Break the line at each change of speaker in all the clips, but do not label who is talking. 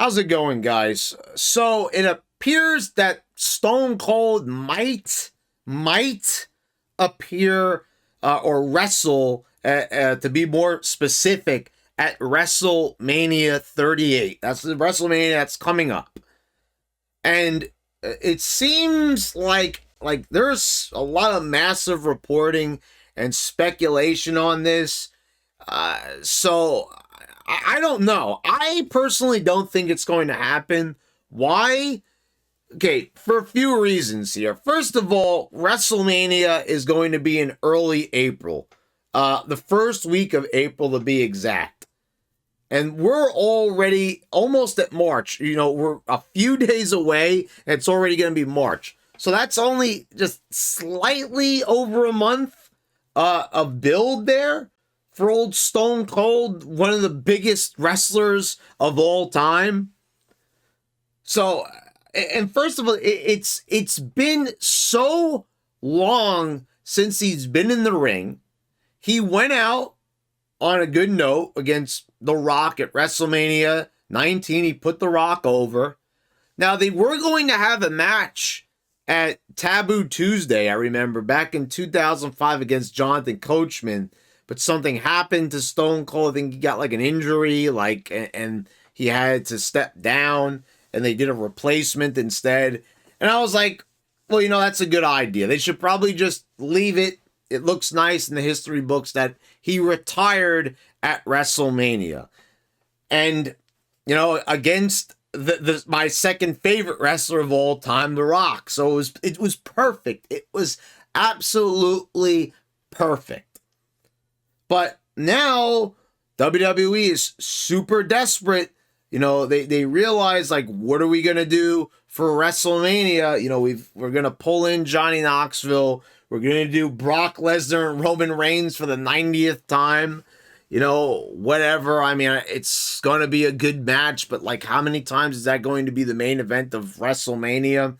How's it going, guys? So it appears that Stone Cold might appear or wrestle, to be more specific, at WrestleMania 38. That's the WrestleMania that's coming up. And it seems like there's a lot of massive reporting and speculation on this. So I don't know. I personally don't think it's going to happen. Why? Okay, for a few reasons here. First of all, WrestleMania is going to be in early April. The first week of April, to be exact. And we're already almost at March. You know, we're a few days away, and it's already going to be March. So that's only just slightly over a month of build there for old Stone Cold, one of the biggest wrestlers of all time. So, and first of all, it's been so long since he's been in the ring. He went out on a good note against The Rock at WrestleMania 19. He put The Rock over. Now, they were going to have a match at Taboo Tuesday, I remember, back in 2005 against Jonathan Coachman. But something happened to Stone Cold. I think he got like an injury, and he had to step down, and they did a replacement instead. And I was like, well, that's a good idea. They should probably just leave it. It looks nice in the history books that he retired at WrestleMania. And, against my second favorite wrestler of all time, The Rock. So it was perfect. It was absolutely perfect. But now WWE is super desperate. They realize, what are we going to do for WrestleMania? We're going to pull in Johnny Knoxville. We're going to do Brock Lesnar and Roman Reigns for the 90th time. Whatever. I mean, it's going to be a good match, but how many times is that going to be the main event of WrestleMania?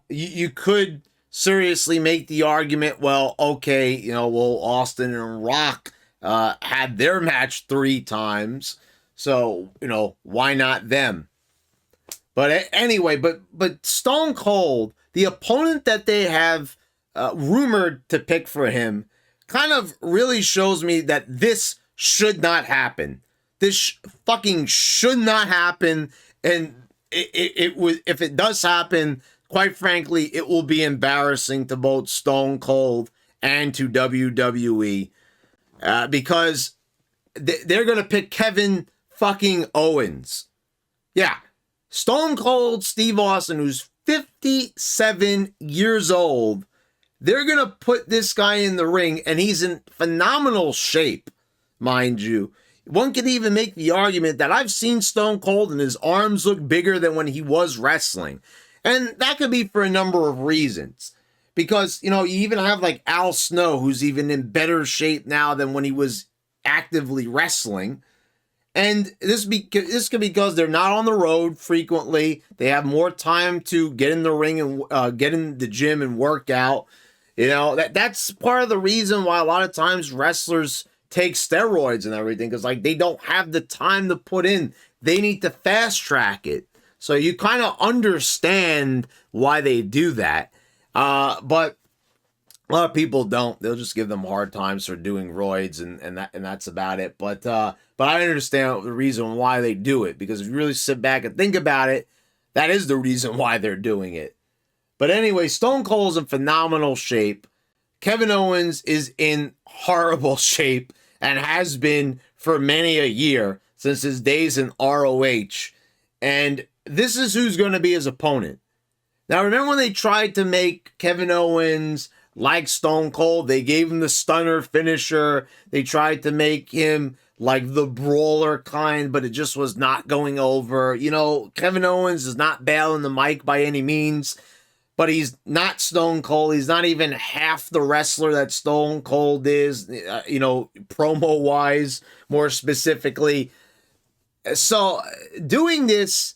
You could seriously make the argument, well, okay, Austin and Rock had their match 3 times, so, why not them? But anyway, but Stone Cold, the opponent that they have rumored to pick for him, kind of really shows me that this should not happen. This fucking should not happen, and it would, if it does happen, quite frankly, it will be embarrassing to both Stone Cold and to WWE, because they're going to pick Kevin fucking Owens. Yeah, Stone Cold Steve Austin, who's 57 years old, they're going to put this guy in the ring, and he's in phenomenal shape, mind you. One could even make the argument that I've seen Stone Cold and his arms look bigger than when he was wrestling. And that could be for a number of reasons. Because, you even have Al Snow, who's even in better shape now than when he was actively wrestling. And this could be because they're not on the road frequently. They have more time to get in the ring and get in the gym and work out. That's part of the reason why a lot of times wrestlers take steroids and everything. Because they don't have the time to put in. They need to fast track it. So you kind of understand why they do that. But a lot of people don't. They'll just give them hard times for doing roids, and that's about it. But I understand the reason why they do it, because if you really sit back and think about it, that is the reason why they're doing it. But anyway, Stone Cold's in phenomenal shape. Kevin Owens is in horrible shape and has been for many a year since his days in ROH. And this is who's going to be his opponent. Now, remember when they tried to make Kevin Owens like Stone Cold? They gave him the stunner finisher. They tried to make him like the brawler kind, but it just was not going over. Kevin Owens is not bailing the mic by any means, but he's not Stone Cold. He's not even half the wrestler that Stone Cold is, promo-wise, more specifically. So doing this,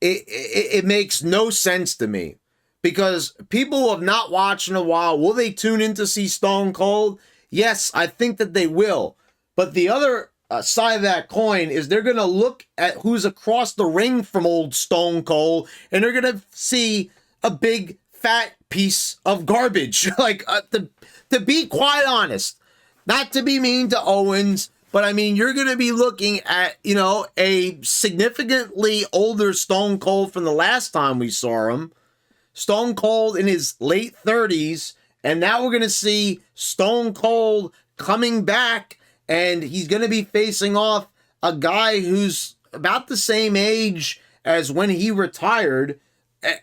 it makes no sense to me, because people who have not watched in a while, will they tune in to see Stone Cold? Yes, I think that they will. But the other side of that coin is they're going to look at who's across the ring from old Stone Cold, and they're going to see a big fat piece of garbage. Like, to be quite honest, not to be mean to Owens, but I mean, you're going to be looking at, you know, a significantly older Stone Cold from the last time we saw him. Stone Cold in his late 30s, and now we're going to see Stone Cold coming back, and he's going to be facing off a guy who's about the same age as when he retired.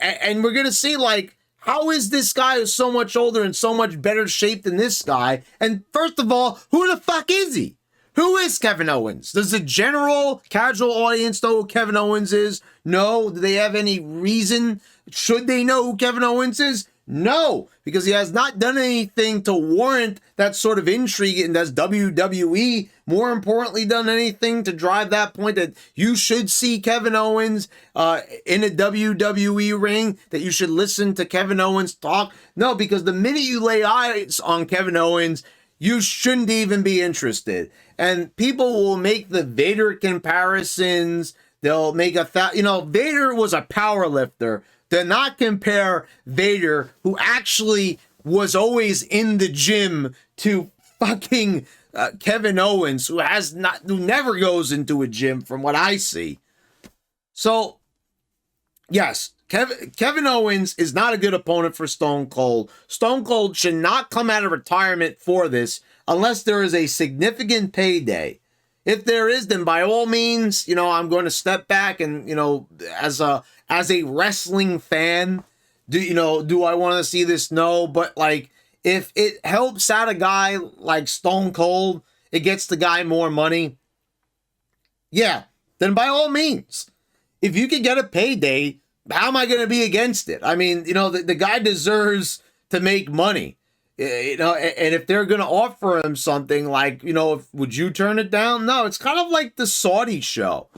And we're going to see, like, how is this guy who's so much older and so much better shape than this guy? And first of all, who the fuck is he? Who is Kevin Owens? Does the general casual audience know who Kevin Owens is? No. Do they have any reason? Should they know who Kevin Owens is? No, because he has not done anything to warrant that sort of intrigue, and has WWE, more importantly, done anything to drive that point that you should see Kevin Owens in a WWE ring, that you should listen to Kevin Owens talk? No, because the minute you lay eyes on Kevin Owens, you shouldn't even be interested. And people will make the Vader comparisons. They'll make Vader was a power lifter. Do not compare Vader, who actually was always in the gym, to fucking Kevin Owens, who never goes into a gym from what I see. So, yes, Kevin Owens is not a good opponent for Stone Cold. Stone Cold should not come out of retirement for this unless there is a significant payday. If there is, then by all means, I'm going to step back and, as a wrestling fan, do I want to see this? No, but like, if it helps out a guy like Stone Cold, it gets the guy more money. Yeah, then by all means, if you can get a payday, how am I going to be against it? I mean, the guy deserves to make money. And if they're going to offer him something like, would you turn it down? No, it's kind of like the Saudi show.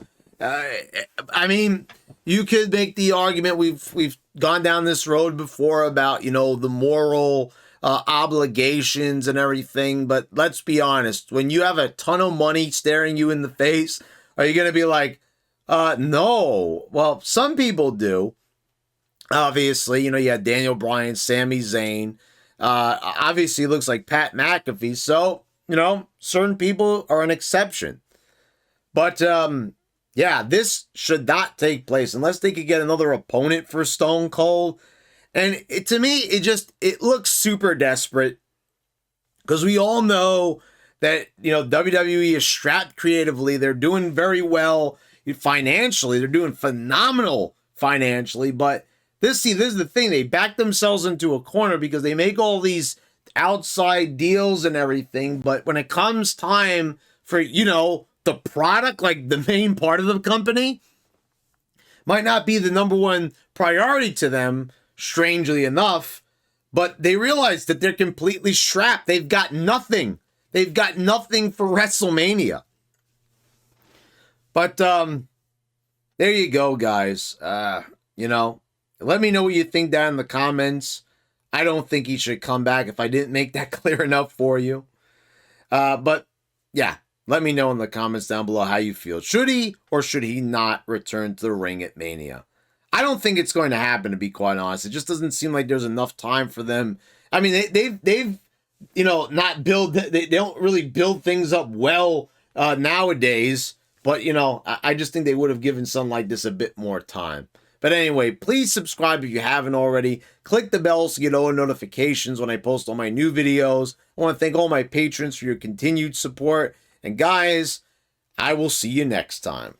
I mean, you could make the argument, we've gone down this road before about, the moral obligations and everything. But let's be honest, when you have a ton of money staring you in the face, are you going to be like, no? Well, some people do. Obviously, you had Daniel Bryan, Sami Zayn. Obviously, it looks like Pat McAfee. So, certain people are an exception. But, yeah, this should not take place unless they could get another opponent for Stone Cold. And to me, it looks super desperate, because we all know that, WWE is strapped creatively. They're doing very well financially. They're doing phenomenal financially, but this is the thing. They back themselves into a corner because they make all these outside deals and everything. But when it comes time for, the product, like the main part of the company, might not be the number one priority to them, strangely enough. But they realize that they're completely strapped. They've got nothing. They've got nothing for WrestleMania. But there you go, guys. Let me know what you think down in the comments. I don't think he should come back if I didn't make that clear enough for you. But yeah, let me know in the comments down below how you feel. Should he or should he not return to the ring at Mania? I don't think it's going to happen, to be quite honest. It just doesn't seem like there's enough time for them. I mean, they've not build. They don't really build things up well nowadays. But, I just think they would have given something like this a bit more time. But anyway, please subscribe if you haven't already. Click the bell so you get all notifications when I post all my new videos. I want to thank all my patrons for your continued support. And guys, I will see you next time.